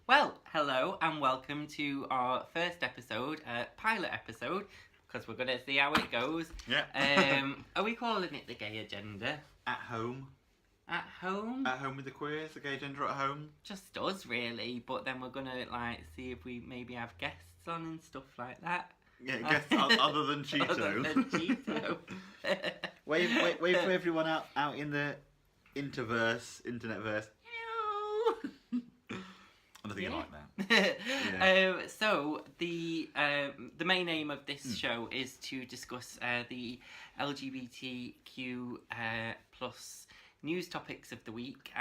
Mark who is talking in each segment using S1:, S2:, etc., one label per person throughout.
S1: Well, hello and welcome to our first episode, pilot episode, because we're going to see how it goes.
S2: Yeah.
S1: Are we calling it the gay agenda?
S2: At home.
S1: At home?
S2: At home with the queers, the gay agenda at home.
S1: Just us, really, but then we're going to, see if we maybe have guests on and stuff like that.
S2: Yeah, guests other than Cheeto.
S1: Other than Cheeto.
S2: wave to everyone out in the internetverse. I don't think you like that. Yeah.
S1: So the main aim of this show is to discuss the LGBTQ plus news topics of the week.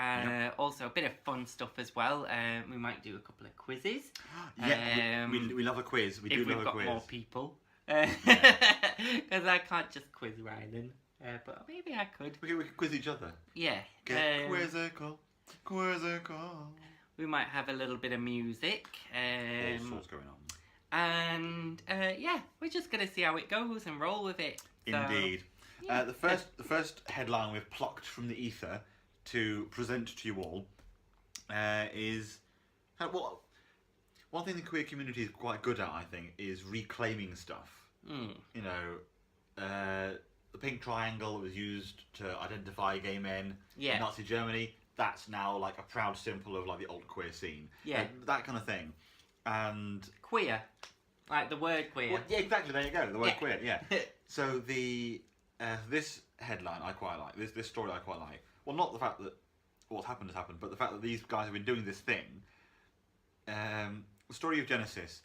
S1: Also a bit of fun stuff as well. We might do a couple of quizzes.
S2: Yeah, we love a quiz. We do love a quiz. If we've got
S1: more people. Because I can't just quiz Rylan. But maybe I could.
S2: We could quiz each other.
S1: Yeah.
S2: Get quizzical.
S1: We might have a little bit of music.
S2: All sorts going on.
S1: And we're just going to see how it goes and roll with it. So,
S2: Indeed.
S1: yeah.
S2: The first headline we've plucked from the ether to present to you all is one thing the queer community is quite good at, I think, is reclaiming stuff. You know, the pink triangle that was used to identify gay men in Nazi Germany, that's now like a proud symbol of like the old queer scene. Yeah. That kind of thing. And
S1: queer. Like the word queer.
S2: Well, yeah, exactly, there you go. The word queer, yeah. So the this headline I quite like. This story I quite like. Well, not the fact that what's happened has happened, but the fact that these guys have been doing this thing. The story of Genesis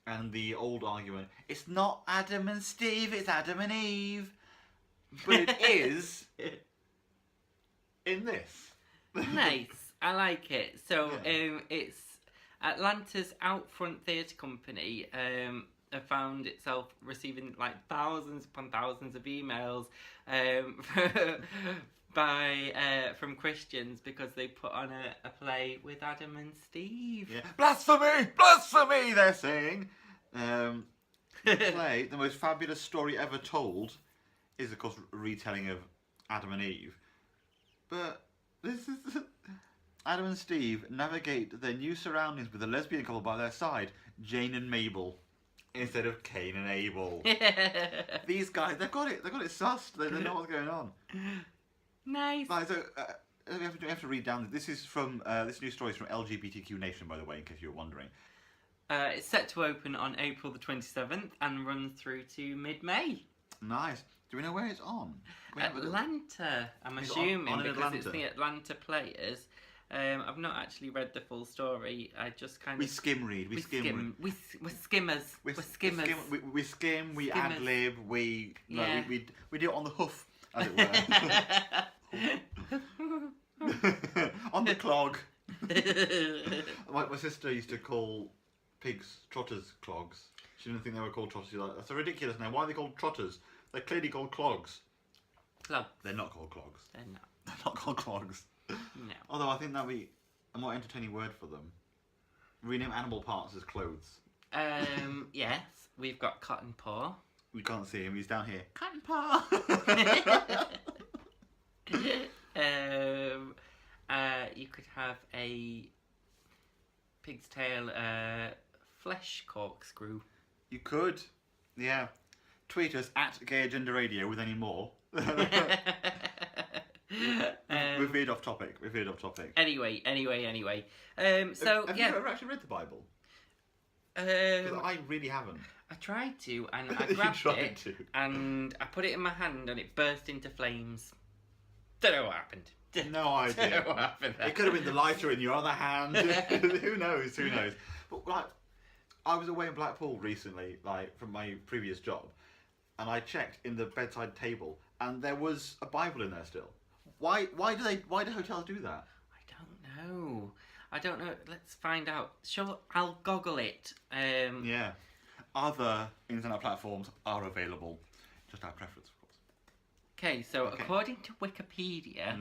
S2: and the old argument, it's not Adam and Steve, it's Adam and Eve. But it is in this.
S1: Nice. I like it. So it's Atlanta's Outfront Theatre Company have found itself receiving like thousands upon thousands of emails from Christians because they put on a play with Adam and Steve.
S2: Yeah. Blasphemy! Blasphemy! They're saying. Play, the most fabulous story ever told, is of course a retelling of Adam and Eve. But this is Adam and Steve navigate their new surroundings with a lesbian couple by their side, Jane and Mabel, instead of Cain and Abel. These guys, they've got it sussed. They know what's going on.
S1: Nice.
S2: Right, so we have to read down. This is from this news story is from LGBTQ Nation, by the way, in case you were wondering.
S1: It's set to open on April the 27th and run through to mid-May.
S2: Nice. Do we know where it's on?
S1: Atlanta, I'm assuming,
S2: on
S1: because
S2: Atlanta.
S1: it's the Atlanta Players. I've not actually read the full story. I just kind of...
S2: We skim read.
S1: We're skimmers. We're skimmers.
S2: We skim, we
S1: Skimmers.
S2: ad-lib, we do it on the hoof, as it were. On the clog. My sister used to call pigs trotters clogs. She didn't think they were called trotters. She's like, that's a ridiculous name. Why are they called trotters? They're clearly called clogs.
S1: Clogs.
S2: They're not called clogs.
S1: They're not.
S2: They're not called clogs.
S1: No.
S2: Although I think that'd be a more entertaining word for them. Rename animal parts as clothes.
S1: Yes, we've got Cotton Paw.
S2: We can't see him. He's down here. Cotton Paw.
S1: You could have a pig's tail flesh corkscrew.
S2: You could. Yeah. Tweet us at Gay Agenda Radio with any more. We've veered off topic.
S1: Anyway. So
S2: have you ever actually read the Bible? Because I really haven't.
S1: I tried to, and I grabbed it, and I put it in my hand, and it burst into flames. Don't know what happened.
S2: No idea.
S1: Don't know what happened there.
S2: It could have been the lighter in your other hand. Who knows? But like, I was away in Blackpool recently, like from my previous job, and I checked in the bedside table, and there was a Bible in there still. Why do hotels do that?
S1: I don't know. Let's find out. Sure, I'll Google it.
S2: Yeah. Other internet platforms are available. Just our preference, of course.
S1: Okay, so according to Wikipedia,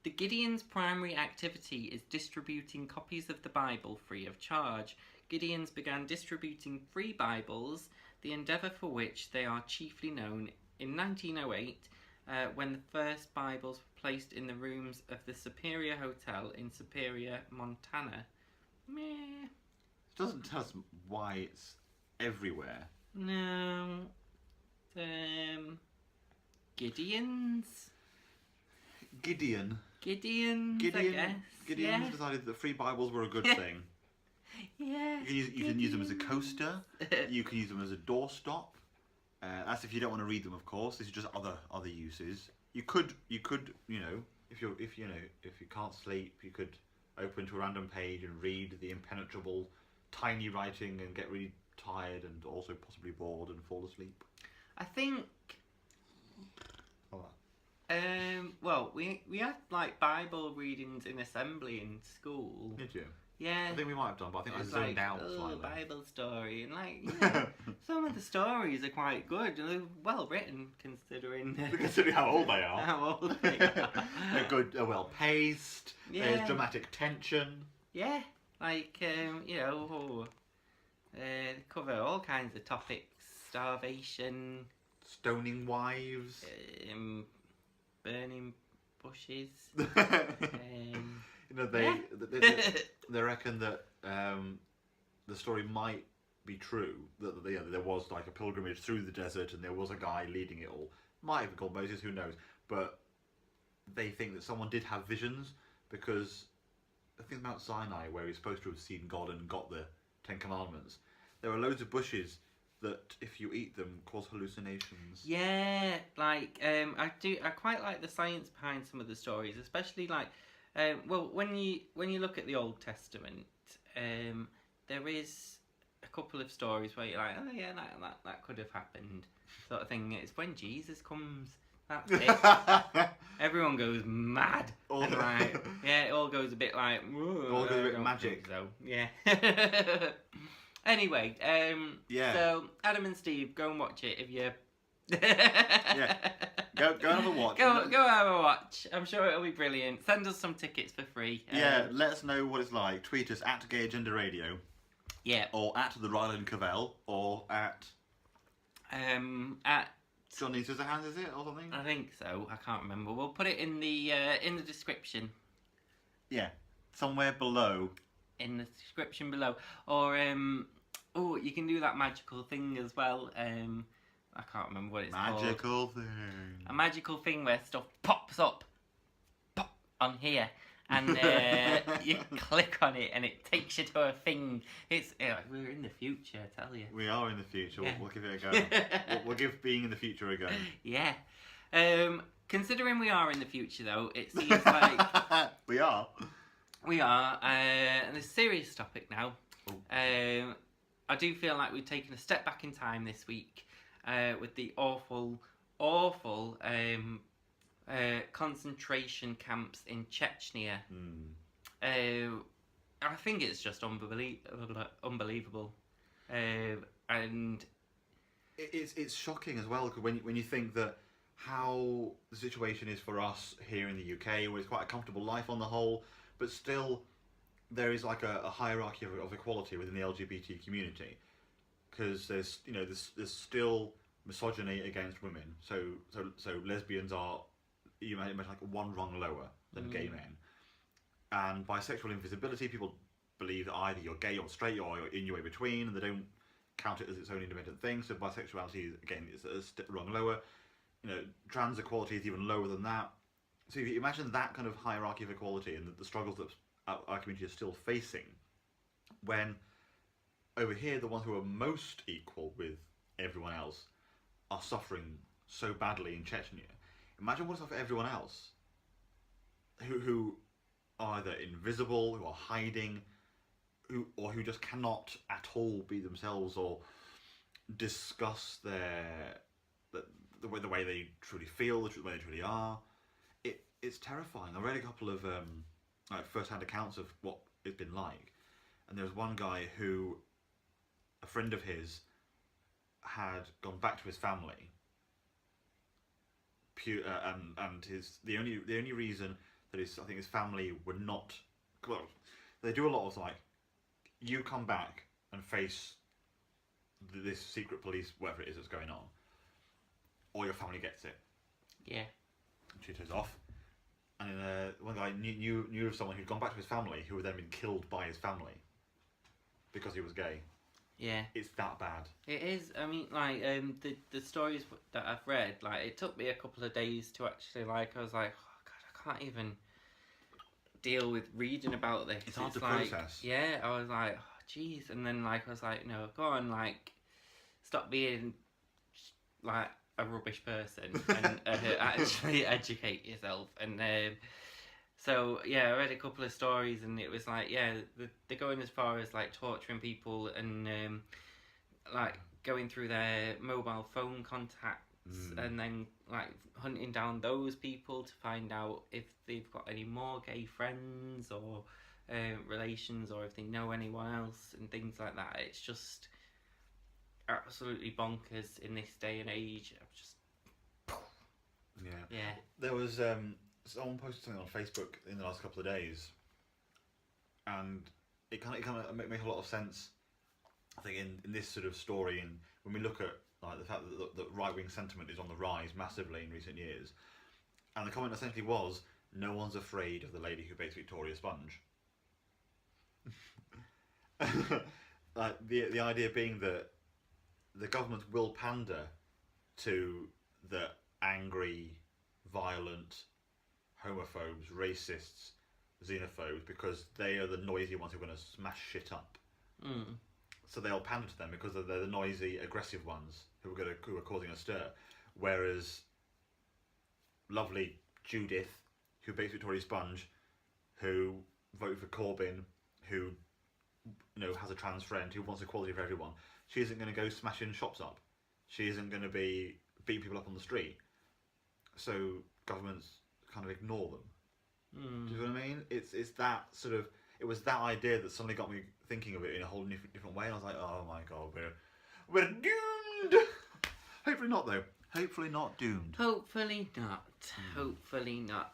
S1: the Gideon's primary activity is distributing copies of the Bible free of charge. Gideons began distributing free Bibles, the endeavour for which they are chiefly known, in 1908, when the first Bibles were placed in the rooms of the Superior Hotel in Superior, Montana. Meh.
S2: It doesn't tell us why it's everywhere.
S1: No. Gideons,
S2: Gideon.
S1: I guess.
S2: Gideon's decided that free Bibles were a good thing.
S1: Yeah.
S2: You can use them as a coaster. You can use them as a doorstop. That's if you don't want to read them, of course. This is just other uses. You could if you can't sleep, you could open to a random page and read the impenetrable, tiny writing and get really tired and also possibly bored and fall asleep.
S1: I think.
S2: Oh.
S1: Well, we had like Bible readings in assembly in school.
S2: Did you?
S1: Yeah.
S2: I think we might have done, but I think I
S1: It's
S2: zoned
S1: like,
S2: out slightly.
S1: Bible story, and some of the stories are quite good. They're well written, considering
S2: Considering how old they are.
S1: how old they are.
S2: They're good, they're well paced.
S1: Yeah.
S2: There's dramatic tension.
S1: Yeah, like cover all kinds of topics: starvation,
S2: Stoning wives.
S1: burning bushes.
S2: They reckon that the story might be true. That there was like a pilgrimage through the desert, and there was a guy leading it all. Might have been called Moses. Who knows? But they think that someone did have visions, because I think Mount Sinai, where he's supposed to have seen God and got the Ten Commandments, there are loads of bushes that, if you eat them, cause hallucinations.
S1: Yeah, like I quite like the science behind some of the stories, especially like when you look at the Old Testament, there is a couple of stories where you're like, oh yeah, that could have happened, sort of thing. It's when Jesus comes, that's it. Everyone goes mad. And it all goes a bit like,
S2: it all goes a bit magic.
S1: So yeah. Anyway, so Adam and Steve, go and watch it if you.
S2: Yeah, go have a watch.
S1: Go have a watch. I'm sure it'll be brilliant. Send us some tickets for free.
S2: Yeah, let us know what it's like. Tweet us at Gay Agenda Radio.
S1: Yeah.
S2: Or at the Rylan Cavell, or at Johnny Scissorhands, is it, or something?
S1: I think so. I can't remember. We'll put it in the description.
S2: Yeah, somewhere below.
S1: In the description below, or you can do that magical thing as well. I can't remember what it's called.
S2: Magical thing.
S1: A magical thing where stuff pops up, pop on here, and you click on it, and it takes you to a thing. We're in the future, I tell you.
S2: We are in the future.
S1: Yeah.
S2: We'll give it a go. we'll give being in the future a go.
S1: Yeah. Considering we are in the future, though, it seems like
S2: we are.
S1: We are, and a serious topic now. I do feel like we've taken a step back in time this week with the awful concentration camps in Chechnya. I think it's just unbelievable. And
S2: it's shocking as well, because when you think that how the situation is for us here in the UK, where it's quite a comfortable life on the whole, but still there is like a hierarchy of equality within the LGBT community, because there's still misogyny against women. So lesbians are, you might imagine, like one rung lower than gay men, and bisexual invisibility. People believe that either you're gay or straight or you're in your way between, and they don't count it as its own independent thing. So bisexuality again is a rung lower. Trans equality is even lower than that. So if you imagine that kind of hierarchy of equality and the struggles that our community is still facing, when over here the ones who are most equal with everyone else are suffering so badly in Chechnya, imagine what's up for everyone else who are either invisible, who are hiding, who just cannot at all be themselves or discuss the way they truly feel, the way they truly are. It's terrifying. I read a couple of first-hand accounts of what it's been like, and there was one guy who, a friend of his, had gone back to his family, and the only reason that I think his family were not, well, they do a lot of like, you come back and face this secret police, whatever it is that's going on, or your family gets it.
S1: Yeah.
S2: And she goes off. And one guy knew of someone who'd gone back to his family who had then been killed by his family. because he was gay.
S1: Yeah.
S2: It's that bad.
S1: It is. I mean, like, the stories that I've read, like, it took me a couple of days to actually, like, I was like, oh, God, I can't even deal with reading about this.
S2: It's hard to
S1: like,
S2: process.
S1: Yeah, I was like, oh, jeez. And then, like, I was like, no, go on, like, stop being, like, a rubbish person and actually educate yourself. And so, yeah, I read a couple of stories and it was like, yeah, they're going as far as, like, torturing people and, like, going through their mobile phone contacts and then, like, hunting down those people to find out if they've got any more gay friends or relations or if they know anyone else and things like that. It's just absolutely bonkers in this day and age.
S2: Yeah. There was someone posted something on Facebook in the last couple of days, and it kind of make a lot of sense. I think in this sort of story, and when we look at like the fact that right wing sentiment is on the rise massively in recent years, and the comment essentially was, "No one's afraid of the lady who bakes Victoria Sponge." Like the idea being that the government will pander to the angry, violent, homophobes, racists, xenophobes, because they are the noisy ones who are going to smash shit up. So they'll pander to them because they're the noisy, aggressive ones who are causing a stir. Whereas lovely Judith, who bakes Victoria Sponge, who voted for Corbyn, who has a trans friend, who wants equality for everyone, she isn't going to go smashing shops up. She isn't going to be beating people up on the street. So governments kind of ignore them. Do you know what I mean? It's that sort of. It was that idea that suddenly got me thinking of it in a whole different way. And I was like, oh my God, we're doomed. Hopefully not, though. Hopefully not doomed.
S1: Hopefully not. Hopefully not.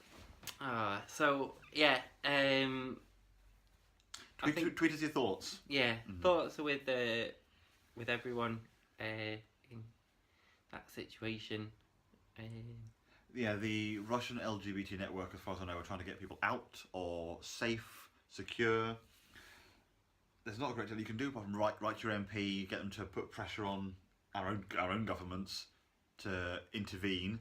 S1: So yeah.
S2: Tweet us your thoughts.
S1: Yeah, thoughts are with everyone in that situation.
S2: Yeah, the Russian LGBT network, as far as I know, are trying to get people out or safe, secure. There's not a great deal you can do apart from write to your MP, get them to put pressure on our own governments to intervene.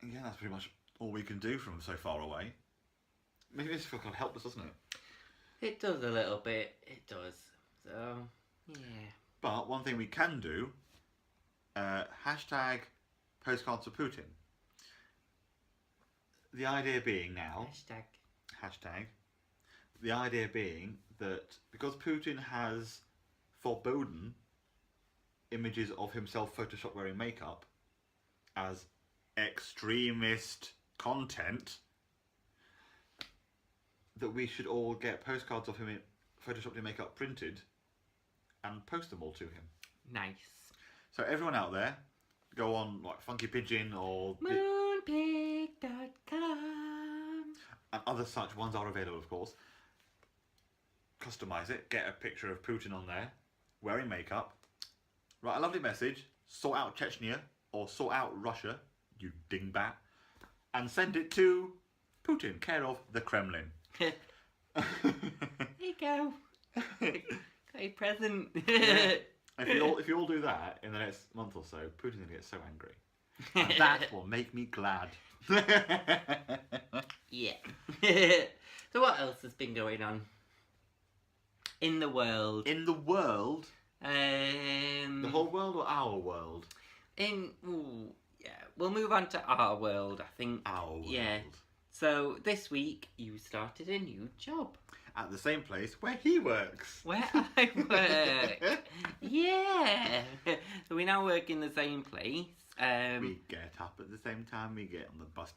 S2: And yeah, that's pretty much all we can do from so far away. Maybe this feels kind of helpless, doesn't it?
S1: It does a little bit. It does. So yeah.
S2: But one thing we can do. Hashtag postcards for Putin. The idea being now. Hashtag. The idea being that because Putin has forbidden images of himself photoshopped wearing makeup as extremist content, that we should all get postcards of him photoshopped in makeup printed and post them all to him.
S1: Nice.
S2: So everyone out there, go on like Funky Pigeon or
S1: moonpig.com
S2: and other such ones are available, of course. Customize it, get a picture of Putin on there, wearing makeup, write a lovely message, sort out Chechnya or sort out Russia, you dingbat, and send it to Putin, care of the Kremlin.
S1: Here you go. Got a present.
S2: Yeah. If you all do that in the next month or so, Putin's going to get so angry. And that will make me glad.
S1: Yeah. So what else has been going on? In the world.
S2: In the world?
S1: The
S2: whole world or our world?
S1: Yeah. We'll move on to our world, I think.
S2: Our world.
S1: Yeah. So this week you started a new job.
S2: At the same place where he works.
S1: Where I work. Yeah. So we now work in the same place.
S2: We get up at the same time, we get on the bus